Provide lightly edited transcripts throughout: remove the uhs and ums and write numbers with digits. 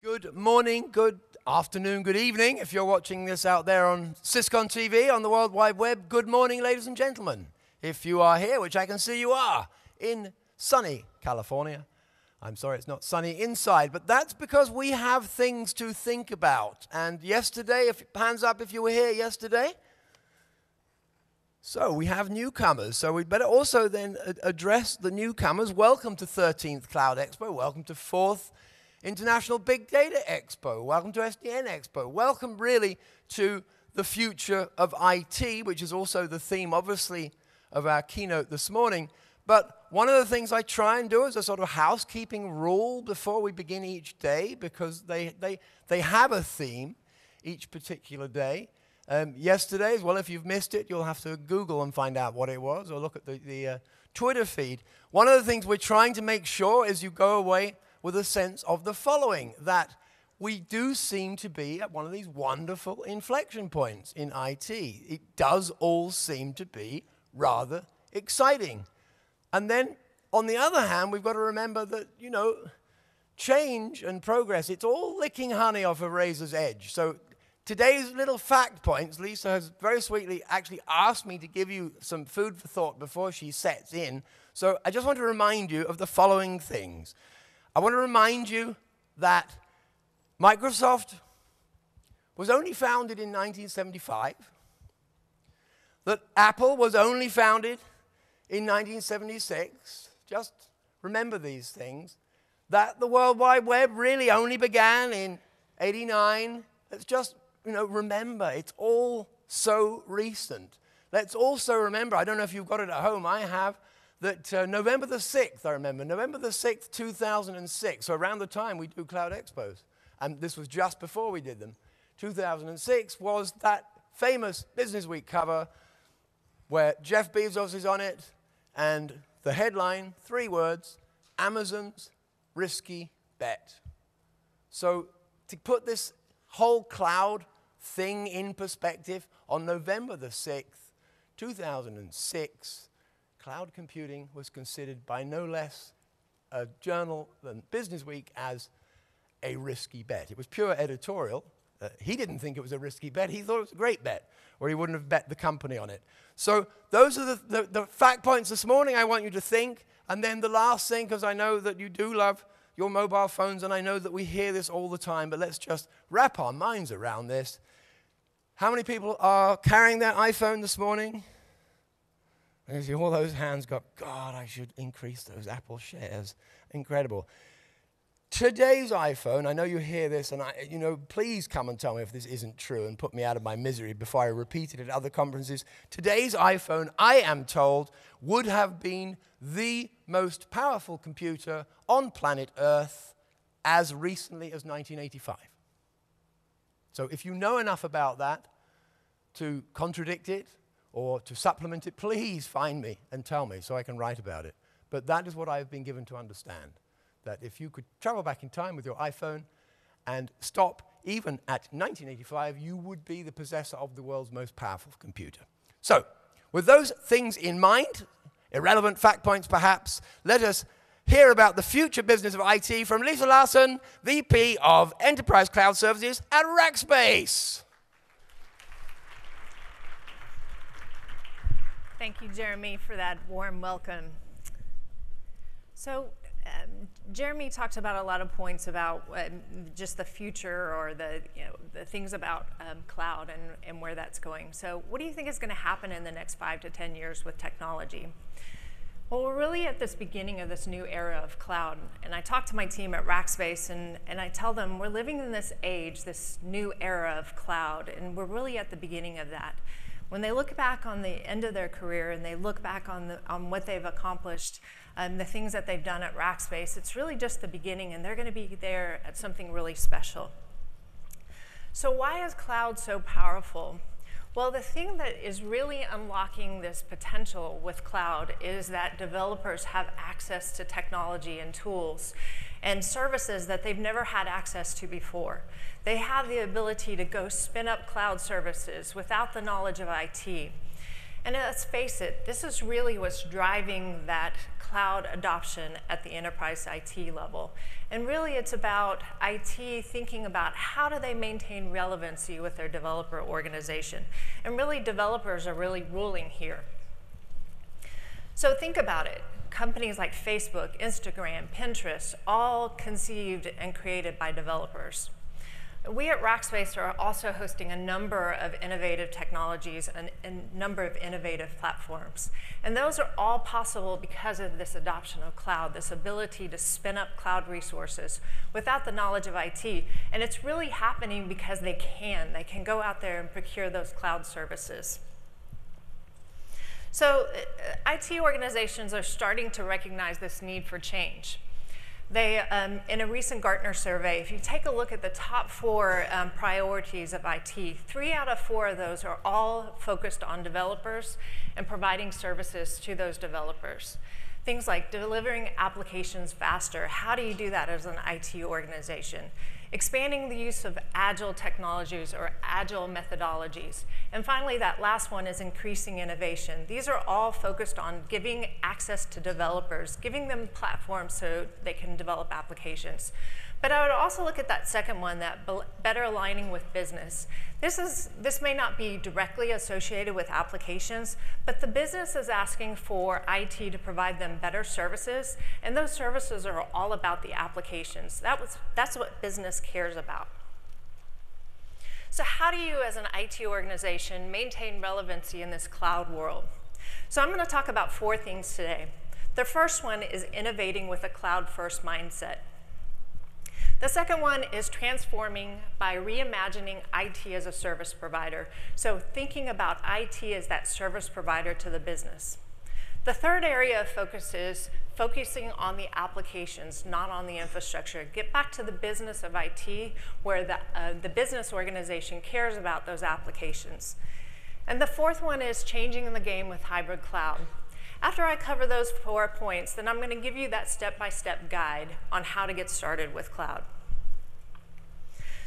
Good morning, good afternoon, good evening. If you're watching this out there on SYS-CON TV, on the World Wide Web, good morning, ladies and gentlemen. If you are here, which I can see you are, in sunny California. I'm sorry it's not sunny inside, but that's because we have things to think about. And yesterday, hands up if you were here yesterday. So we have newcomers, so we'd better also then address the newcomers. Welcome to 13th Cloud Expo, welcome to 4th International Big Data Expo. Welcome to SDN Expo. Welcome really to the future of IT, which is also the theme, obviously, of our keynote this morning. But one of the things I try and do as a sort of housekeeping rule before we begin each day, because they have a theme each particular day. Yesterday, as well, if you've missed it, you'll have to Google and find out what it was, or look at the Twitter feed. One of the things we're trying to make sure is you go away with a sense of the following, that we do seem to be at one of these wonderful inflection points in IT. It does all seem to be rather exciting. And then, on the other hand, we've got to remember that, change and progress, it's all licking honey off a razor's edge. So today's little fact points, Lisa has very sweetly actually asked me to give you some food for thought before she sets in. So I just want to remind you of the following things. I want to remind you that Microsoft was only founded in 1975, that Apple was only founded in 1976. Just remember these things. That the World Wide Web really only began in '89. Let's just, remember, it's all so recent. Let's also remember, I don't know if you've got it at home, I have, that November the 6th, I remember, November the 6th, 2006, so around the time we do Cloud Expos, and this was just before we did them, 2006 was that famous Business Week cover where Jeff Bezos is on it, and the headline, 3 words, Amazon's risky bet. So to put this whole cloud thing in perspective, on November the 6th, 2006, cloud computing was considered by no less a journal than Business Week as a risky bet. It was pure editorial. He didn't think it was a risky bet. He thought it was a great bet, or he wouldn't have bet the company on it. So those are the fact points this morning I want you to think. And then the last thing, because I know that you do love your mobile phones, and I know that we hear this all the time, but let's just wrap our minds around this. How many people are carrying their iPhone this morning? And you see all those hands go, God, I should increase those Apple shares. Incredible. Today's iPhone, I know you hear this, and please come and tell me if this isn't true and put me out of my misery before I repeat it at other conferences. Today's iPhone, I am told, would have been the most powerful computer on planet Earth as recently as 1985. So if you know enough about that to contradict it, or to supplement it, please find me and tell me so I can write about it. But that is what I've been given to understand, that if you could travel back in time with your iPhone and stop even at 1985, you would be the possessor of the world's most powerful computer. So, with those things in mind, irrelevant fact points perhaps, let us hear about the future business of IT from Lisa Larson, VP of Enterprise Cloud Services at Rackspace. Thank you, Jeremy, for that warm welcome. So, Jeremy talked about a lot of points about just the future, or the things about cloud and where that's going. So, what do you think is going to happen in the next 5 to 10 years with technology? Well, we're really at this beginning of this new era of cloud. And I talk to my team at Rackspace, and I tell them we're living in this age, this new era of cloud, and we're really at the beginning of that. When they look back on the end of their career and they look back on what they've accomplished, the things that they've done at Rackspace, it's really just the beginning, and they're going to be there at something really special. So why is cloud so powerful? Well, the thing that is really unlocking this potential with cloud is that developers have access to technology and tools and services that they've never had access to before. They have the ability to go spin up cloud services without the knowledge of IT. And let's face it, this is really what's driving that cloud adoption at the enterprise IT level. And really it's about IT thinking about how do they maintain relevancy with their developer organization. And really developers are really ruling here. So think about it. Companies like Facebook, Instagram, Pinterest, all conceived and created by developers. We at Rackspace are also hosting a number of innovative technologies and a number of innovative platforms. And those are all possible because of this adoption of cloud, this ability to spin up cloud resources without the knowledge of IT. And it's really happening because they can. They can go out there and procure those cloud services. So IT organizations are starting to recognize this need for change. They, in a recent Gartner survey, if you take a look at the top 4 priorities of IT, 3 out of 4 of those are all focused on developers and providing services to those developers. Things like delivering applications faster. How do you do that as an IT organization? Expanding the use of agile technologies or agile methodologies. And finally, that last one is increasing innovation. These are all focused on giving access to developers, giving them platforms so they can develop applications. But I would also look at that second one, that better aligning with business. This may not be directly associated with applications, but the business is asking for IT to provide them better services, and those services are all about the applications. That's what business cares about. So how do you, as an IT organization, maintain relevancy in this cloud world? So I'm going to talk about 4 things today. The first one is innovating with a cloud-first mindset. The second one is transforming by reimagining IT as a service provider. So thinking about IT as that service provider to the business. The third area of focus is focusing on the applications, not on the infrastructure. Get back to the business of IT, where the business organization cares about those applications. And the fourth one is changing the game with hybrid cloud. After I cover those 4 points, then I'm going to give you that step-by-step guide on how to get started with cloud.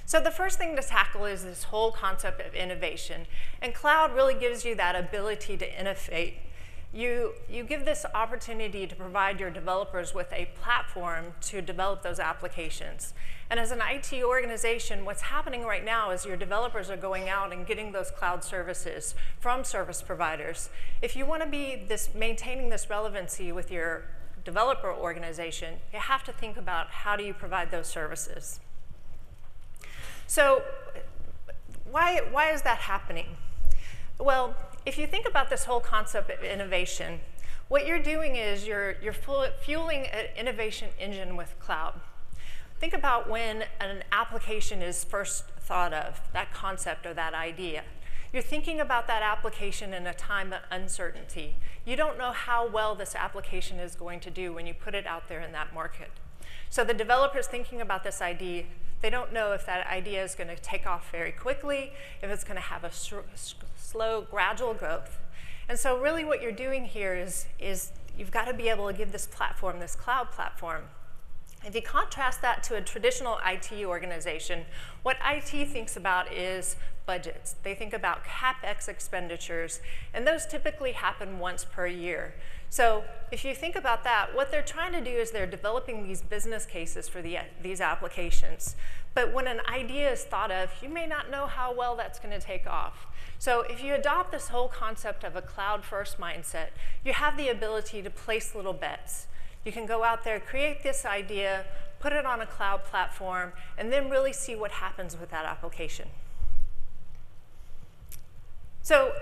So the first thing to tackle is this whole concept of innovation. And cloud really gives you that ability to innovate. You give this opportunity to provide your developers with a platform to develop those applications. And as an IT organization, what's happening right now is your developers are going out and getting those cloud services from service providers. If you want to be maintaining this relevancy with your developer organization, you have to think about how do you provide those services. So why is that happening? Well, if you think about this whole concept of innovation, what you're doing is you're fueling an innovation engine with cloud. Think about when an application is first thought of, that concept or that idea. You're thinking about that application in a time of uncertainty. You don't know how well this application is going to do when you put it out there in that market. So the developer's thinking about this idea. They don't know if that idea is going to take off very quickly, if it's going to have a slow, gradual growth. And so really what you're doing here is you've got to be able to give this platform, this cloud platform. If you contrast that to a traditional IT organization, what IT thinks about is budgets. They think about CapEx expenditures, and those typically happen once per year. So if you think about that, what they're trying to do is they're developing these business cases for these applications. But when an idea is thought of, you may not know how well that's going to take off. So if you adopt this whole concept of a cloud-first mindset, you have the ability to place little bets. You can go out there, create this idea, put it on a cloud platform, and then really see what happens with that application. So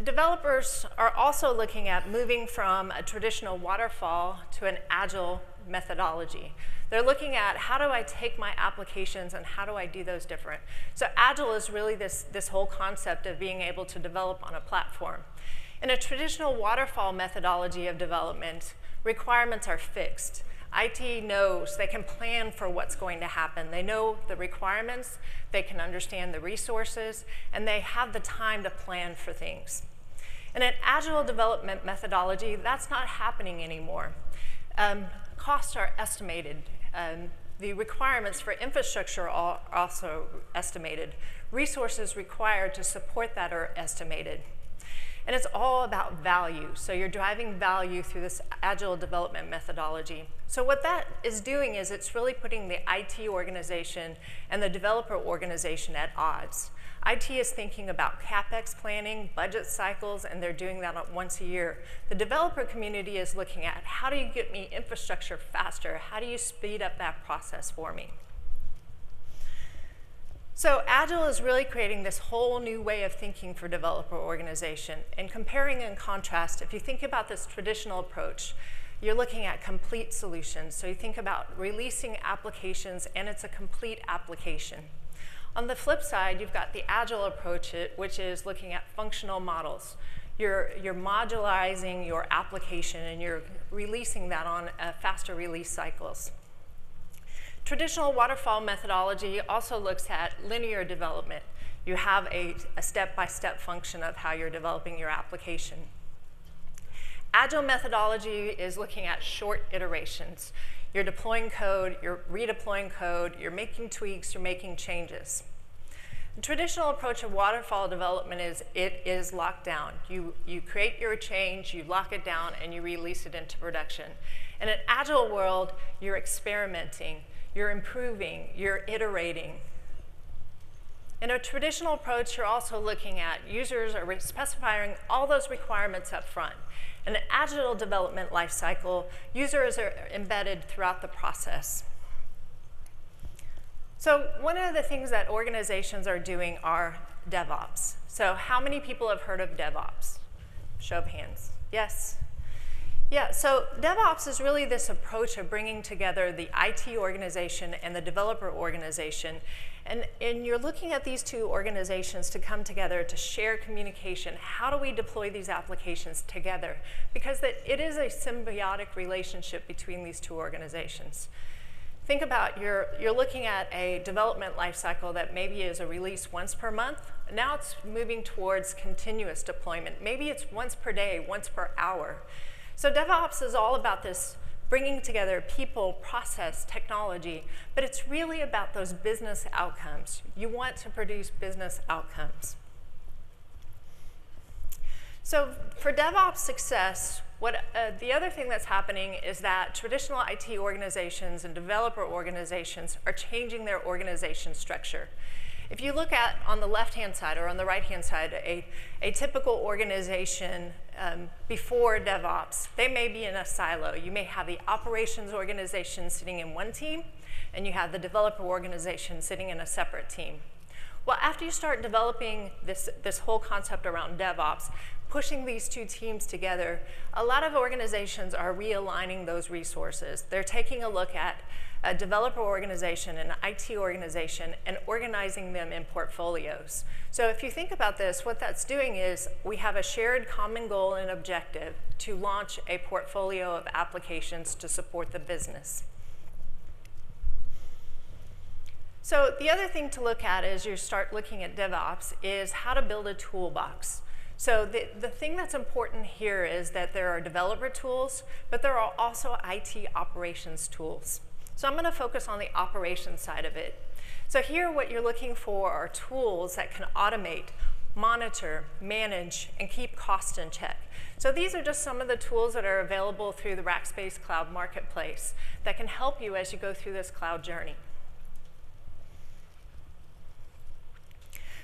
developers are also looking at moving from a traditional waterfall to an agile methodology. They're looking at how do I take my applications and how do I do those different. So agile is really this whole concept of being able to develop on a platform. In a traditional waterfall methodology of development, requirements are fixed. IT knows, they can plan for what's going to happen. They know the requirements, they can understand the resources, and they have the time to plan for things. In an agile development methodology, that's not happening anymore. Costs are estimated. The requirements for infrastructure are also estimated. Resources required to support that are estimated. And it's all about value. So you're driving value through this agile development methodology. So what that is doing is it's really putting the IT organization and the developer organization at odds. IT is thinking about CapEx planning, budget cycles, and they're doing that once a year. The developer community is looking at, how do you get me infrastructure faster? How do you speed up that process for me? So Agile is really creating this whole new way of thinking for developer organization. And comparing and contrast, if you think about this traditional approach, you're looking at complete solutions. So you think about releasing applications, and it's a complete application. On the flip side, you've got the Agile approach, which is looking at functional models. You're modularizing your application, and you're releasing that on faster release cycles. Traditional waterfall methodology also looks at linear development. You have a step-by-step function of how you're developing your application. Agile methodology is looking at short iterations. You're deploying code, you're redeploying code, you're making tweaks, you're making changes. The traditional approach of waterfall development is it is locked down. You create your change, you lock it down, and you release it into production. In an Agile world, you're experimenting, you're improving, you're iterating. In a traditional approach, you're also looking at users are specifying all those requirements up front. In an Agile development lifecycle, users are embedded throughout the process. So one of the things that organizations are doing are DevOps. So how many people have heard of DevOps? Show of hands. Yes? Yeah, so DevOps is really this approach of bringing together the IT organization and the developer organization. And you're looking at these two organizations to come together to share communication. How do we deploy these applications together? Because it is a symbiotic relationship between these two organizations. Think about you're looking at a development lifecycle that maybe is a release once per month. Now it's moving towards continuous deployment. Maybe it's once per day, once per hour. So DevOps is all about this bringing together people, process, technology, but it's really about those business outcomes. You want to produce business outcomes. So for DevOps success, the other thing that's happening is that traditional IT organizations and developer organizations are changing their organization structure. If you look at, on the left-hand side or on the right-hand side, a typical organization before DevOps, they may be in a silo. You may have the operations organization sitting in one team, and you have the developer organization sitting in a separate team. Well, after you start developing this whole concept around DevOps, pushing these two teams together, a lot of organizations are realigning those resources. They're taking a look at a developer organization and an IT organization and organizing them in portfolios. So if you think about this, what that's doing is we have a shared common goal and objective to launch a portfolio of applications to support the business. So the other thing to look at as you start looking at DevOps is how to build a toolbox. So the thing that's important here is that there are developer tools, but there are also IT operations tools. So I'm going to focus on the operations side of it. So here what you're looking for are tools that can automate, monitor, manage, and keep costs in check. So these are just some of the tools that are available through the Rackspace Cloud Marketplace that can help you as you go through this cloud journey.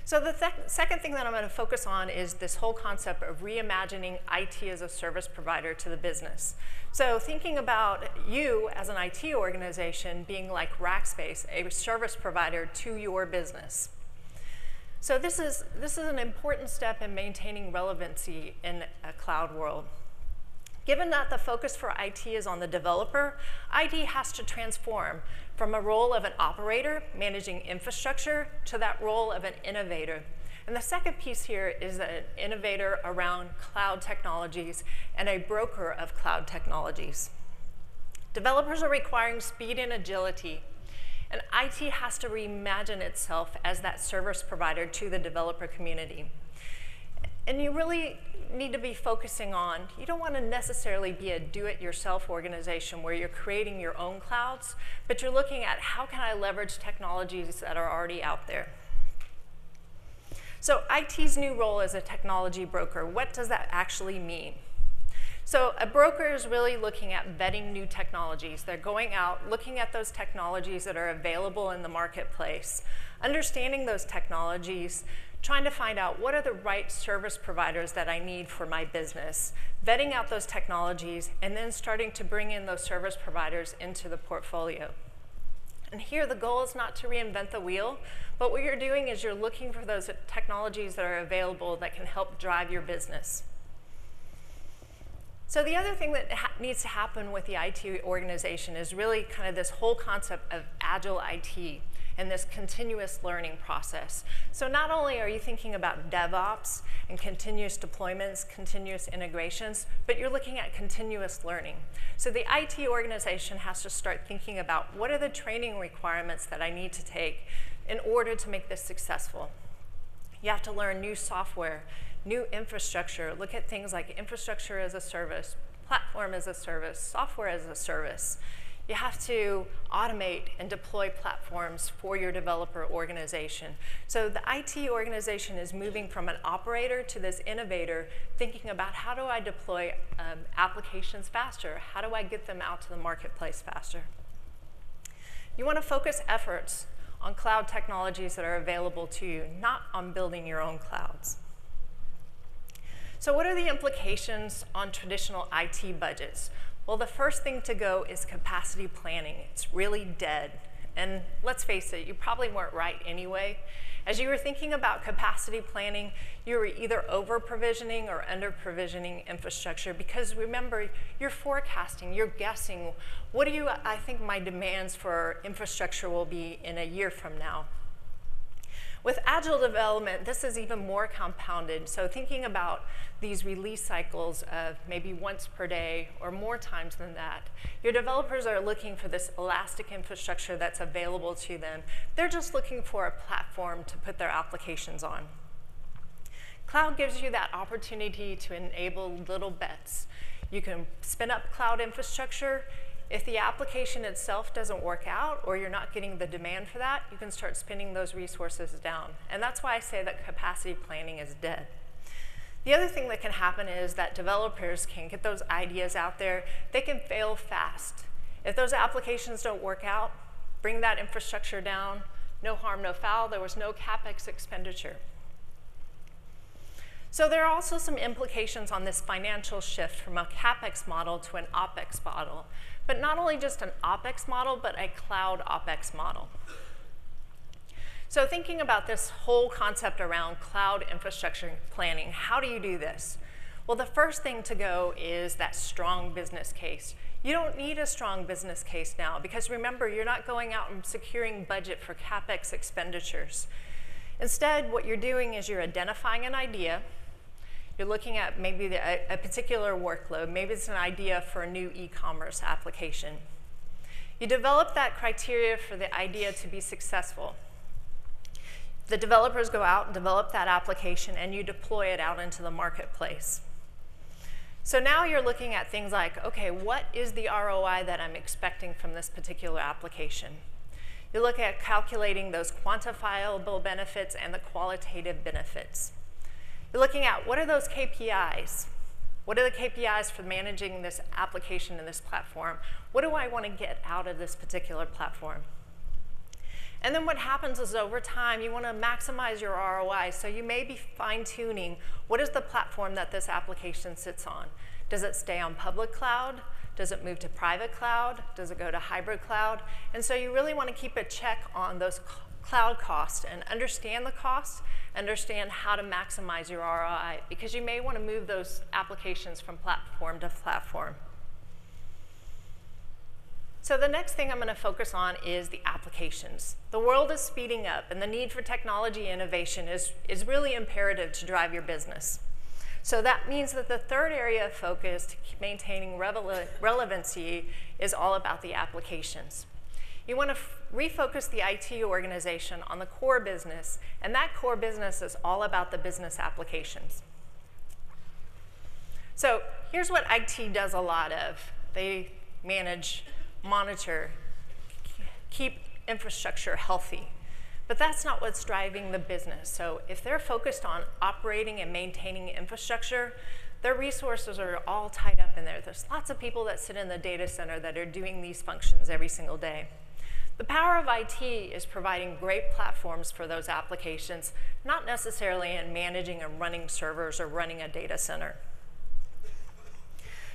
So the second thing that I'm going to focus on is this whole concept of reimagining IT as a service provider to the business. So thinking about you as an IT organization being like Rackspace, a service provider to your business. So this is an important step in maintaining relevancy in a cloud world. Given that the focus for IT is on the developer, IT has to transform from a role of an operator managing infrastructure to that role of an innovator. And the second piece here is an innovator around cloud technologies and a broker of cloud technologies. Developers are requiring speed and agility, and IT has to reimagine itself as that service provider to the developer community. And you really need to be focusing on, you don't want to necessarily be a do-it-yourself organization where you're creating your own clouds, but you're looking at how can I leverage technologies that are already out there. So IT's new role as a technology broker, what does that actually mean? So a broker is really looking at vetting new technologies. They're going out, looking at those technologies that are available in the marketplace, understanding those technologies, trying to find out what are the right service providers that I need for my business, vetting out those technologies, and then starting to bring in those service providers into the portfolio. And here the goal is not to reinvent the wheel, but what you're doing is you're looking for those technologies that are available that can help drive your business. So the other thing that needs to happen with the IT organization is really kind of this whole concept of agile IT and this continuous learning process. So not only are you thinking about DevOps and continuous deployments, continuous integrations, but you're looking at continuous learning. So the IT organization has to start thinking about what are the training requirements that I need to take in order to make this successful. You have to learn new software, new infrastructure, look at things like infrastructure as a service, platform as a service, software as a service. You have to automate and deploy platforms for your developer organization. So the IT organization is moving from an operator to this innovator, thinking about how do I deploy applications faster? How do I get them out to the marketplace faster? You want to focus efforts on cloud technologies that are available to you, not on building your own clouds. So what are the implications on traditional IT budgets? Well, the first thing to go is capacity planning. It's really dead. And let's face it, you probably weren't right anyway. As you were thinking about capacity planning, you were either over-provisioning or under-provisioning infrastructure because remember, you're forecasting, you're guessing, what do I think my demands for infrastructure will be in a year from now? With agile development, this is even more compounded. So thinking about these release cycles of maybe once per day or more times than that, your developers are looking for this elastic infrastructure that's available to them. They're just looking for a platform to put their applications on. Cloud gives you that opportunity to enable little bets. You can spin up cloud infrastructure. If the application itself doesn't work out or you're not getting the demand for that, you can start spinning those resources down. And that's why I say that capacity planning is dead. The other thing that can happen is that developers can get those ideas out there. They can fail fast. If those applications don't work out, bring that infrastructure down. No harm, no foul. There was no CapEx expenditure. So there are also some implications on this financial shift from a CapEx model to an OpEx model. But not only just an OpEx model, but a cloud OpEx model. So thinking about this whole concept around cloud infrastructure planning, how do you do this? Well, the first thing to go is that strong business case. You don't need a strong business case now because remember, you're not going out and securing budget for CapEx expenditures. Instead, what you're doing is you're identifying an idea. You're looking at maybe a particular workload. Maybe it's an idea for a new e-commerce application. You develop that criteria for the idea to be successful. The developers go out and develop that application, and you deploy it out into the marketplace. So now you're looking at things like, okay, what is the ROI that I'm expecting from this particular application? You look at calculating those quantifiable benefits and the qualitative benefits. You're looking at what are those KPIs? What are the KPIs for managing this application in this platform? What do I want to get out of this particular platform? And then what happens is over time, you want to maximize your ROI. So you may be fine-tuning what is the platform that this application sits on. Does it stay on public cloud? Does it move to private cloud? Does it go to hybrid cloud? And so you really want to keep a check on those cloud costs and understand the costs, understand how to maximize your ROI, because you may want to move those applications from platform to platform. So the next thing I'm going to focus on is the applications. The world is speeding up, and the need for technology innovation is really imperative to drive your business. So that means that the third area of focus to maintaining relevancy is all about the applications. You want to refocus the IT organization on the core business, and that core business is all about the business applications. So here's what IT does a lot of. They manage, monitor, keep infrastructure healthy. But that's not what's driving the business. So if they're focused on operating and maintaining infrastructure, their resources are all tied up in there. There's lots of people that sit in the data center that are doing these functions every single day. The power of IT is providing great platforms for those applications, not necessarily in managing and running servers or running a data center.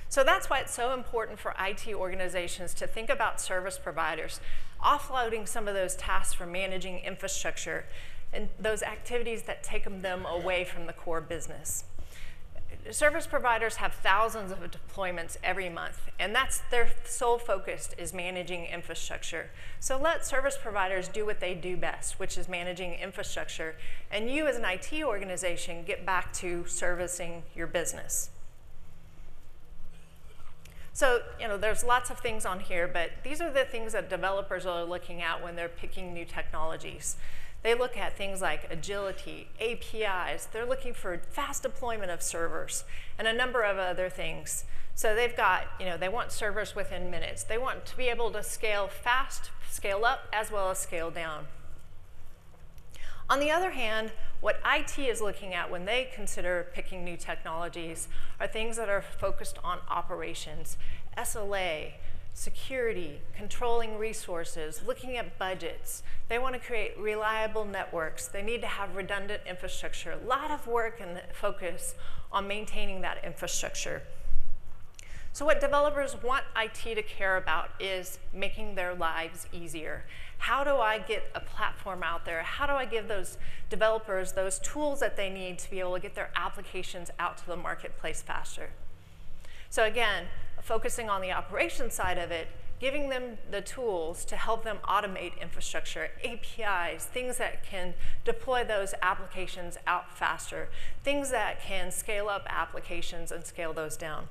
So that's why it's so important for IT organizations to think about service providers, offloading some of those tasks for managing infrastructure and those activities that take them away from the core business. Service providers have thousands of deployments every month, and that's their sole focus is managing infrastructure. So let service providers do what they do best, which is managing infrastructure, and you as an IT organization get back to servicing your business. So, there's lots of things on here, but these are the things that developers are looking at when they're picking new technologies. They look at things like agility, APIs. They're looking for fast deployment of servers and a number of other things. So they've got, they want servers within minutes. They want to be able to scale fast, scale up, as well as scale down. On the other hand, what IT is looking at when they consider picking new technologies are things that are focused on operations, SLA, security, controlling resources, looking at budgets. They want to create reliable networks. They need to have redundant infrastructure. A lot of work and focus on maintaining that infrastructure. So what developers want IT to care about is making their lives easier. How do I get a platform out there? How do I give those developers those tools that they need to be able to get their applications out to the marketplace faster? So again, focusing on the operations side of it, giving them the tools to help them automate infrastructure, APIs, things that can deploy those applications out faster, things that can scale up applications and scale those down.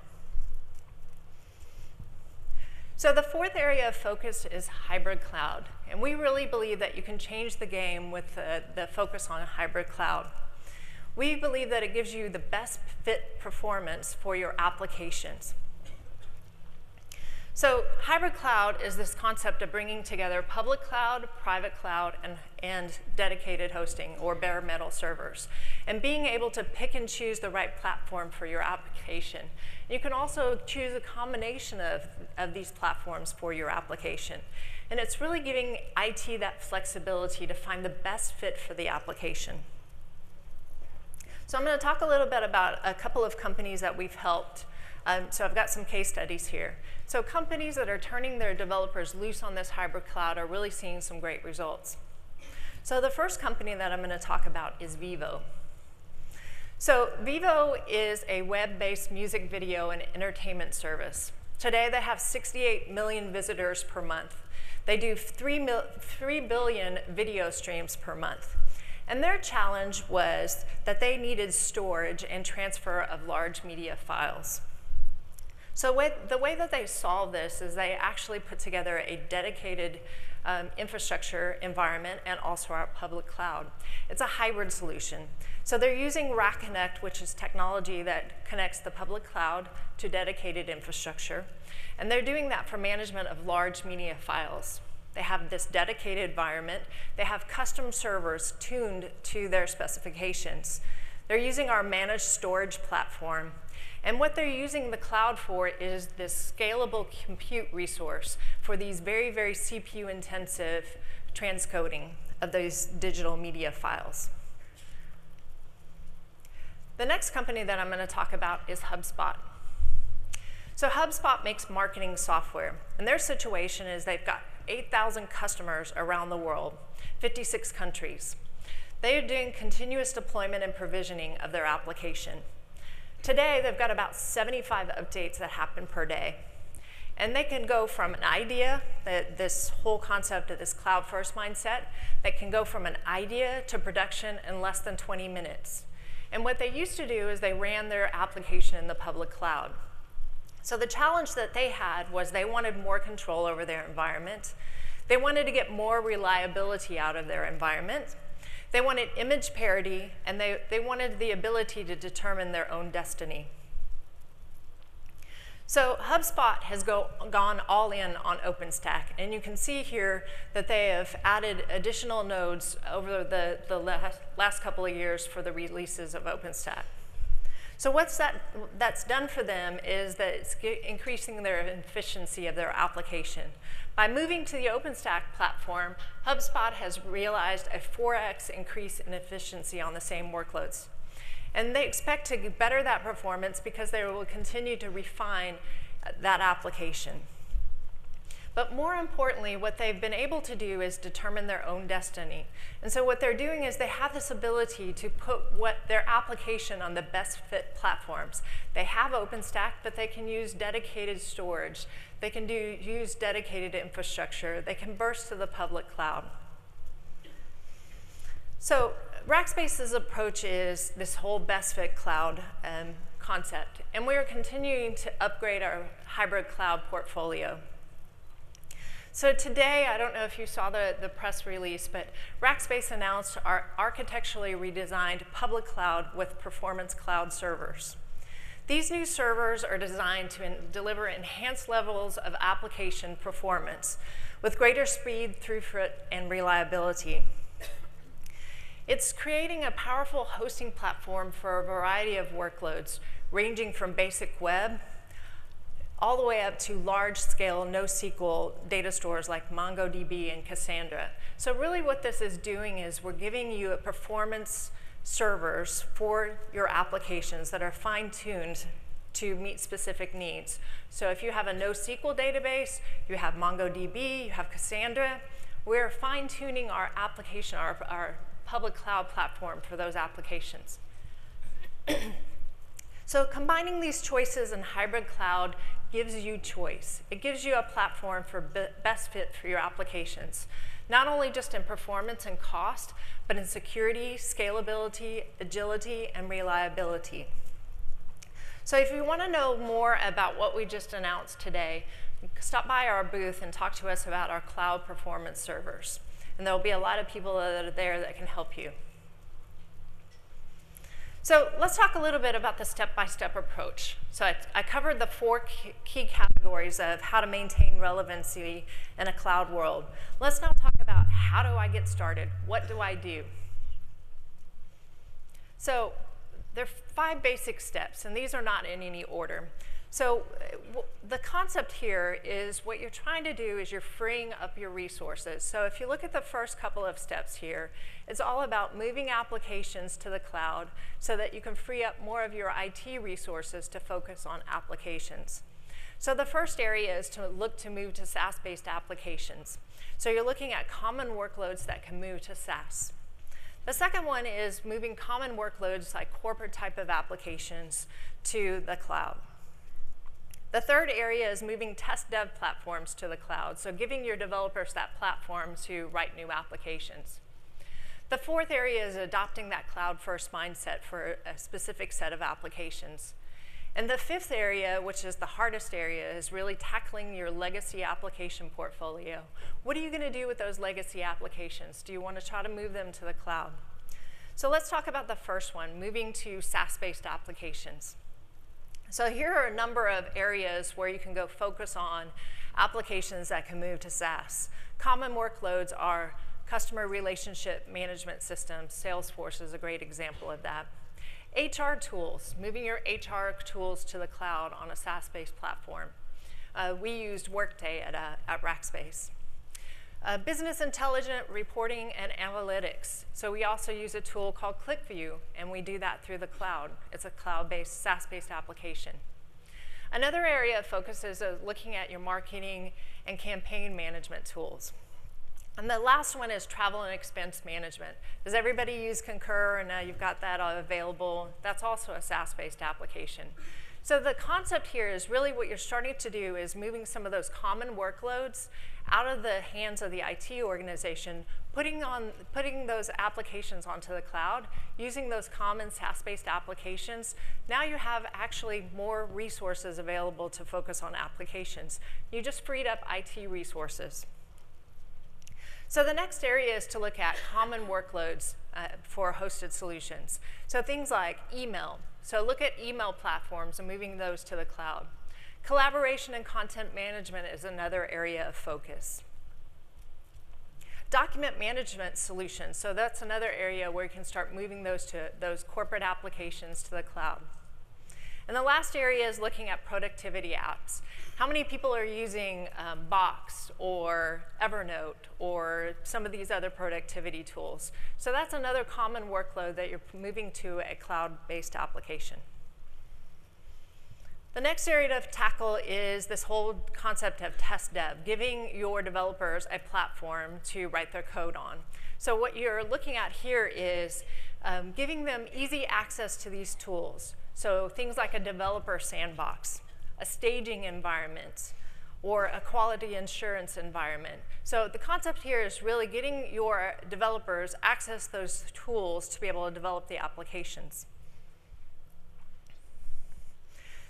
So the fourth area of focus is hybrid cloud. And we really believe that you can change the game with the focus on hybrid cloud. We believe that it gives you the best fit performance for your applications. So hybrid cloud is this concept of bringing together public cloud, private cloud, and dedicated hosting, or bare metal servers, and being able to pick and choose the right platform for your application. You can also choose a combination of these platforms for your application. And it's really giving IT that flexibility to find the best fit for the application. So I'm going to talk a little bit about a couple of companies that we've helped. So I've got some case studies here. So companies that are turning their developers loose on this hybrid cloud are really seeing some great results. So the first company that I'm going to talk about is Vivo. So Vivo is a web-based music video and entertainment service. Today they have 68 million visitors per month. They do 3 billion video streams per month. And their challenge was that they needed storage and transfer of large media files. So the way that they solve this is they actually put together a dedicated infrastructure environment and also our public cloud. It's a hybrid solution. So they're using Rack Connect, which is technology that connects the public cloud to dedicated infrastructure. And they're doing that for management of large media files. They have this dedicated environment. They have custom servers tuned to their specifications. They're using our managed storage platform. And what they're using the cloud for is this scalable compute resource for these very, very CPU-intensive transcoding of those digital media files. The next company that I'm going to talk about is HubSpot. So HubSpot makes marketing software. And their situation is they've got 8,000 customers around the world, 56 countries. They are doing continuous deployment and provisioning of their application. Today, they've got about 75 updates that happen per day. And they can go from an idea, this whole concept of this cloud-first mindset, that can go from an idea to production in less than 20 minutes. And what they used to do is they ran their application in the public cloud. So the challenge that they had was they wanted more control over their environment. They wanted to get more reliability out of their environment. They wanted image parity, and they wanted the ability to determine their own destiny. So HubSpot has gone all in on OpenStack, and you can see here that they have added additional nodes over the last couple of years for the releases of OpenStack. So what's that's done for them is that it's increasing their efficiency of their application. By moving to the OpenStack platform, HubSpot has realized a 4x increase in efficiency on the same workloads. And they expect to better that performance because they will continue to refine that application. But more importantly, what they've been able to do is determine their own destiny. And so what they're doing is they have this ability to put their application on the best fit platforms. They have OpenStack, but they can use dedicated storage. They can use dedicated infrastructure. They can burst to the public cloud. So Rackspace's approach is this whole best fit cloud concept. And we are continuing to upgrade our hybrid cloud portfolio. So today, I don't know if you saw the press release, but Rackspace announced our architecturally redesigned public cloud with performance cloud servers. These new servers are designed to deliver enhanced levels of application performance with greater speed, throughput, and reliability. It's creating a powerful hosting platform for a variety of workloads, ranging from basic web all the way up to large-scale NoSQL data stores like MongoDB and Cassandra. So really what this is doing is we're giving you a performance servers for your applications that are fine-tuned to meet specific needs. So if you have a NoSQL database, you have MongoDB, you have Cassandra, we're fine-tuning our application, our public cloud platform for those applications. So combining these choices in hybrid cloud gives you choice. It gives you a platform for best fit for your applications, not only just in performance and cost, but in security, scalability, agility, and reliability. So if you want to know more about what we just announced today, stop by our booth and talk to us about our cloud performance servers. And there'll be a lot of people that are there that can help you. So let's talk a little bit about the step-by-step approach. So I covered the 4 key categories of how to maintain relevancy in a cloud world. Let's now talk about how do I get started? What do I do? So there are 5 basic steps, and these are not in any order. So the concept here is what you're trying to do is you're freeing up your resources. So if you look at the first couple of steps here, it's all about moving applications to the cloud so that you can free up more of your IT resources to focus on applications. So the first area is to look to move to SaaS-based applications. So you're looking at common workloads that can move to SaaS. The second one is moving common workloads like corporate type of applications to the cloud. The third area is moving test dev platforms to the cloud, so giving your developers that platform to write new applications. The fourth area is adopting that cloud-first mindset for a specific set of applications. And the fifth area, which is the hardest area, is really tackling your legacy application portfolio. What are you going to do with those legacy applications? Do you want to try to move them to the cloud? So let's talk about the first one, moving to SaaS-based applications. So here are a number of areas where you can go focus on applications that can move to SaaS. Common workloads are customer relationship management systems. Salesforce is a great example of that. HR tools, moving your HR tools to the cloud on a SaaS-based platform. We used Workday at Rackspace. Business intelligence reporting and analytics. So we also use a tool called ClickView, and we do that through the cloud. It's a cloud-based, SaaS-based application. Another area of focus is looking at your marketing and campaign management tools. And the last one is travel and expense management. Does everybody use Concur? And now you've got that available. That's also a SaaS-based application. So the concept here is really what you're starting to do is moving some of those common workloads out of the hands of the IT organization, putting those applications onto the cloud, using those common SaaS-based applications. Now you have actually more resources available to focus on applications. You just freed up IT resources. So the next area is to look at common workloads for hosted solutions. So things like email. So look at email platforms and moving those to the cloud. Collaboration and content management is another area of focus. Document management solutions, so that's another area where you can start moving those corporate applications to the cloud. And the last area is looking at productivity apps. How many people are using Box or Evernote or some of these other productivity tools? So that's another common workload that you're moving to a cloud-based application. The next area to tackle is this whole concept of test dev, giving your developers a platform to write their code on. So what you're looking at here is giving them easy access to these tools. So things like a developer sandbox, a staging environment, or a quality assurance environment. So the concept here is really getting your developers access those tools to be able to develop the applications.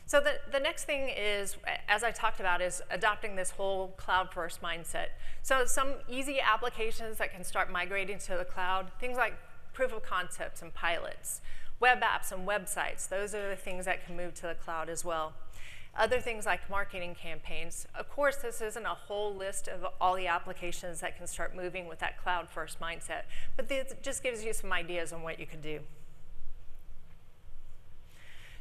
So the next thing is, as I talked about, is adopting this whole cloud-first mindset. So some easy applications that can start migrating to the cloud, things like proof of concepts and pilots, web apps and websites, those are the things that can move to the cloud as well. Other things like marketing campaigns. Of course, this isn't a whole list of all the applications that can start moving with that cloud-first mindset, but this just gives you some ideas on what you could do.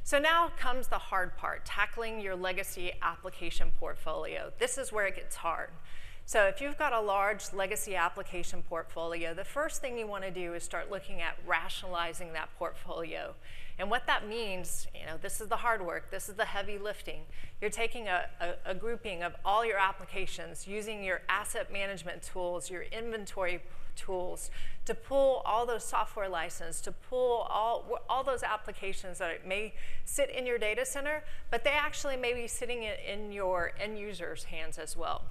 So now comes the hard part, tackling your legacy application portfolio. This is where it gets hard. So if you've got a large legacy application portfolio, the first thing you want to do is start looking at rationalizing that portfolio. And what that means, this is the hard work, this is the heavy lifting. You're taking a grouping of all your applications, using your asset management tools, your inventory tools, to pull all those software licenses, to pull all those applications that may sit in your data center, but they actually may be sitting in your end users' hands as well.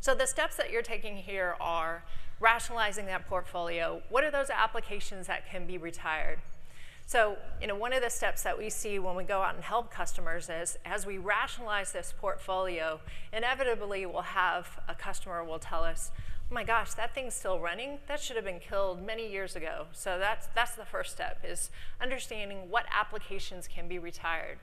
So the steps that you're taking here are rationalizing that portfolio. What are those applications that can be retired? So one of the steps that we see when we go out and help customers is, as we rationalize this portfolio, inevitably we'll have a customer will tell us, oh my gosh, that thing's still running? That should have been killed many years ago. So that's the first step, is understanding what applications can be retired.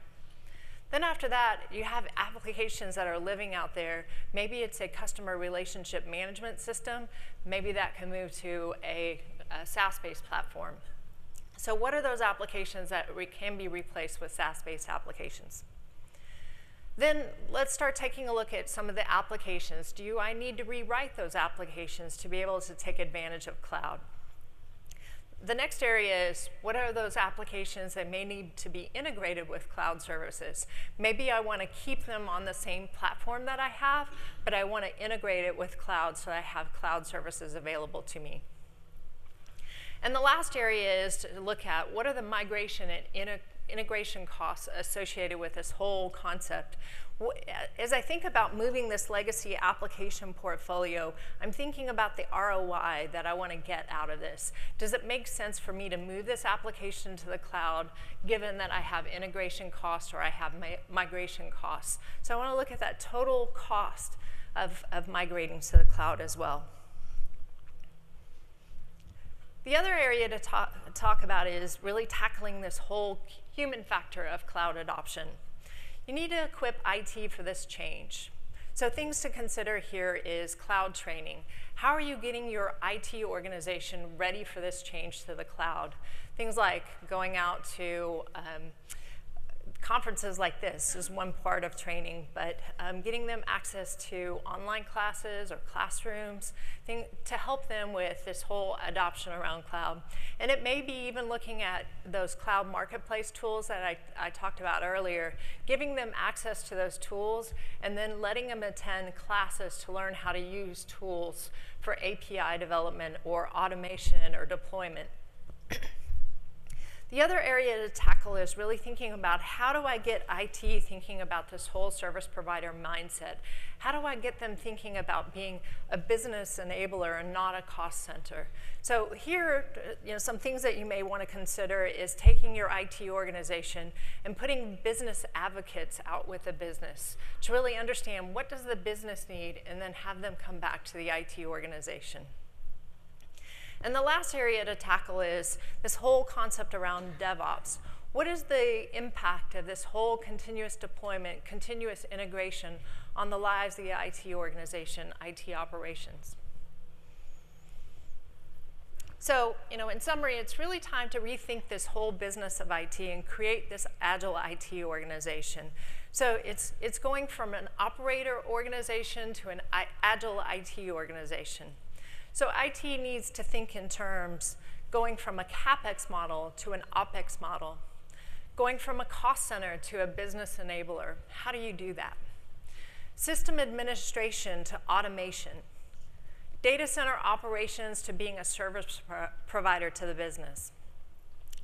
Then after that, you have applications that are living out there. Maybe it's a customer relationship management system. Maybe that can move to a SaaS-based platform. So what are those applications that can be replaced with SaaS-based applications? Then let's start taking a look at some of the applications. Do I need to rewrite those applications to be able to take advantage of cloud? The next area is, what are those applications that may need to be integrated with cloud services? Maybe I want to keep them on the same platform that I have, but I want to integrate it with cloud so I have cloud services available to me. And the last area is to look at, what are the migration and integration costs associated with this whole concept. As I think about moving this legacy application portfolio, I'm thinking about the ROI that I want to get out of this. Does it make sense for me to move this application to the cloud, given that I have integration costs or I have migration costs? So I want to look at that total cost of migrating to the cloud as well. The other area to talk about is really tackling this whole human factor of cloud adoption. You need to equip IT for this change. So things to consider here is cloud training. How are you getting your IT organization ready for this change to the cloud? Things like going out to conferences like this is one part of training, but getting them access to online classes or classrooms to help them with this whole adoption around cloud. And it may be even looking at those cloud marketplace tools that I talked about earlier, giving them access to those tools and then letting them attend classes to learn how to use tools for API development or automation or deployment. The other area to tackle is really thinking about, how do I get IT thinking about this whole service provider mindset? How do I get them thinking about being a business enabler and not a cost center? So here, some things that you may want to consider is taking your IT organization and putting business advocates out with the business to really understand, what does the business need, and then have them come back to the IT organization. And the last area to tackle is this whole concept around DevOps. What is the impact of this whole continuous deployment, continuous integration on the lives of the IT organization, IT operations? So, in summary, it's really time to rethink this whole business of IT and create this agile IT organization. So it's going from an operator organization to an agile IT organization. So IT needs to think in terms going from a CapEx model to an OpEx model, going from a cost center to a business enabler. How do you do that? System administration to automation. Data center operations to being a service provider to the business.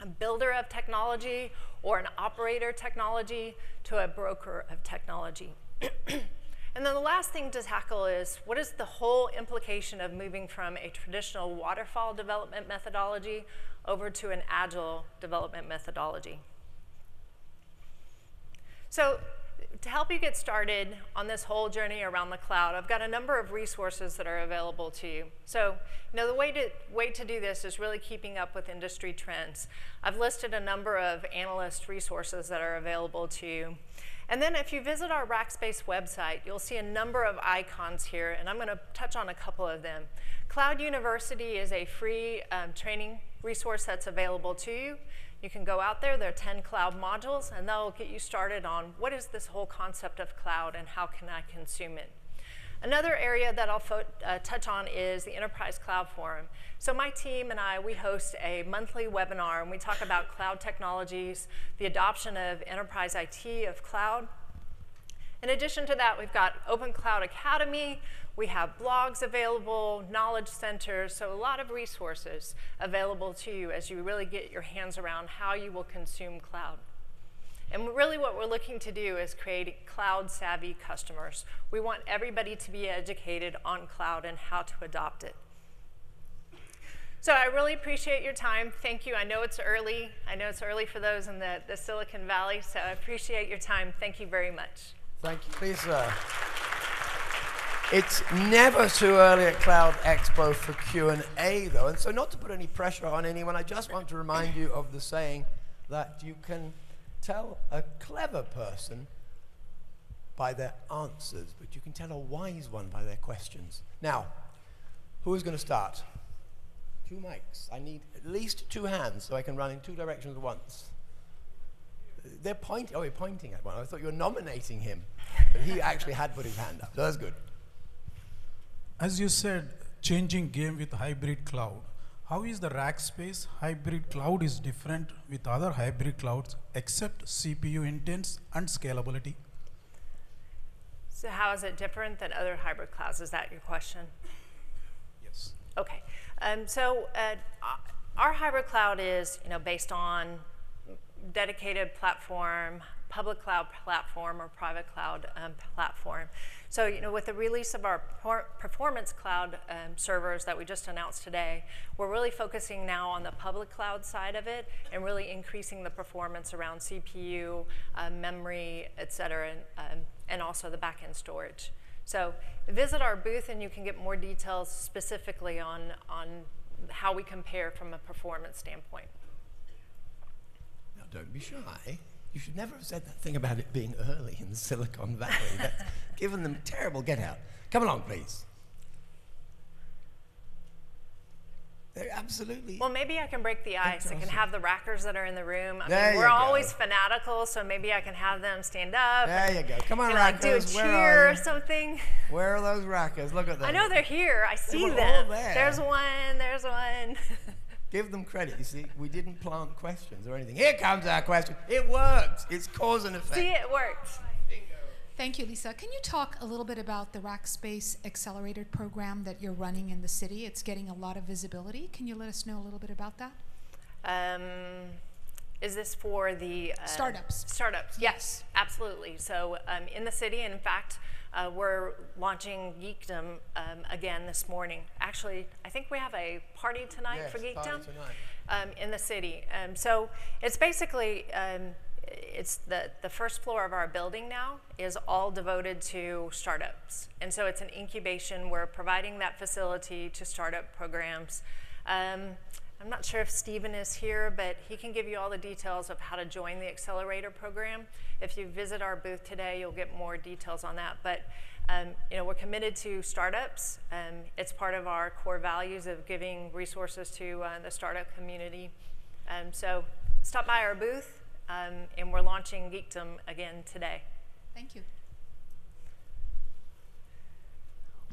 A builder of technology or an operator technology to a broker of technology. And then the last thing to tackle is, what is the whole implication of moving from a traditional waterfall development methodology over to an agile development methodology? So to help you get started on this whole journey around the cloud, I've got a number of resources that are available to you. So, the way to do this is really keeping up with industry trends. I've listed a number of analyst resources that are available to you. And then if you visit our Rackspace website, you'll see a number of icons here, and I'm going to touch on a couple of them. Cloud University is a free training resource that's available to you. You can go out there, there are 10 cloud modules, and that'll get you started on what is this whole concept of cloud and how can I consume it. Another area that I'll touch on is the Enterprise Cloud Forum. So my team and we host a monthly webinar, and we talk about cloud technologies, the adoption of enterprise IT, of cloud. In addition to that, we've got Open Cloud Academy. We have blogs available, knowledge centers, so a lot of resources available to you as you really get your hands around how you will consume cloud. And really what we're looking to do is create cloud-savvy customers. We want everybody to be educated on cloud and how to adopt it. So I really appreciate your time. Thank you. I know it's early. I know it's early for those in the Silicon Valley, so I appreciate your time. Thank you very much. Thank you, Lisa. It's never too early at Cloud Expo for Q&A, though. And so not to put any pressure on anyone, I just want to remind you of the saying that you can tell a clever person by their answers, but you can tell a wise one by their questions. Now, who is going to start? 2 mics. I need at least 2 hands so I can run in 2 directions at once. They're pointing. Oh, you're pointing at one. I thought you were nominating him, but he actually had put his hand up. So that's good. As you said, changing game with hybrid cloud. How is the Rackspace hybrid cloud is different with other hybrid clouds except CPU intense and scalability? So how is it different than other hybrid clouds? Is that your question? Yes. Okay. Our hybrid cloud is based on dedicated platform, public cloud platform, or private cloud platform. So, with the release of our performance cloud servers that we just announced today, we're really focusing now on the public cloud side of it and really increasing the performance around CPU, memory, et cetera, and also the backend storage. So visit our booth and you can get more details specifically on how we compare from a performance standpoint. Now, don't be shy. You should never have said that thing about it being early in Silicon Valley. That's given them terrible get out. Come along, please. They're absolutely. Well, maybe I can break the ice. I can have the rackers that are in the room. I mean, you we're go. always fanatical, so maybe I can have them stand up. There you go. Come on, and rackers. do a Where cheer are or you? something. Where are those rackers? Look at them. I know they're here. I see were them. all there. There's one. There's one. Give them credit. You see, we didn't plant questions or anything. Here comes our question. It worked. It's cause and effect. See, it worked. Thank you, Lisa. Can you talk a little bit about the Rackspace Accelerator program that you're running in the city? It's getting a lot of visibility. Can you let us know a little bit about that? Is this for the startups? Startups, yes, absolutely. So in the city, and in fact, we're launching Geekdom again this morning. Actually, I think we have a party tonight for Geekdom in the city. So it's basically, it's the first floor of our building now is all devoted to startups. And so it's an incubation. We're providing that facility to startup programs. I'm not sure if Stephen is here, but he can give you all the details of how to join the accelerator program. If you visit our booth today, you'll get more details on that. But we're committed to startups. It's part of our core values of giving resources to the startup community. So stop by our booth, and we're launching Geekdom again today. Thank you.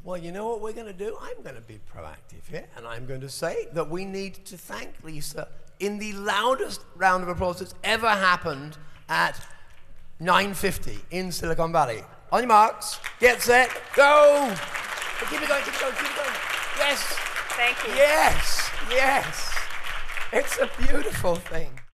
Well, you know what we're going to do? I'm going to be proactive here, and I'm going to say that we need to thank Lisa in the loudest round of applause that's ever happened at 9:50 in Silicon Valley. On your marks, get set, go! But keep it going, keep it going, keep it going. Yes! Thank you. Yes, yes. It's a beautiful thing.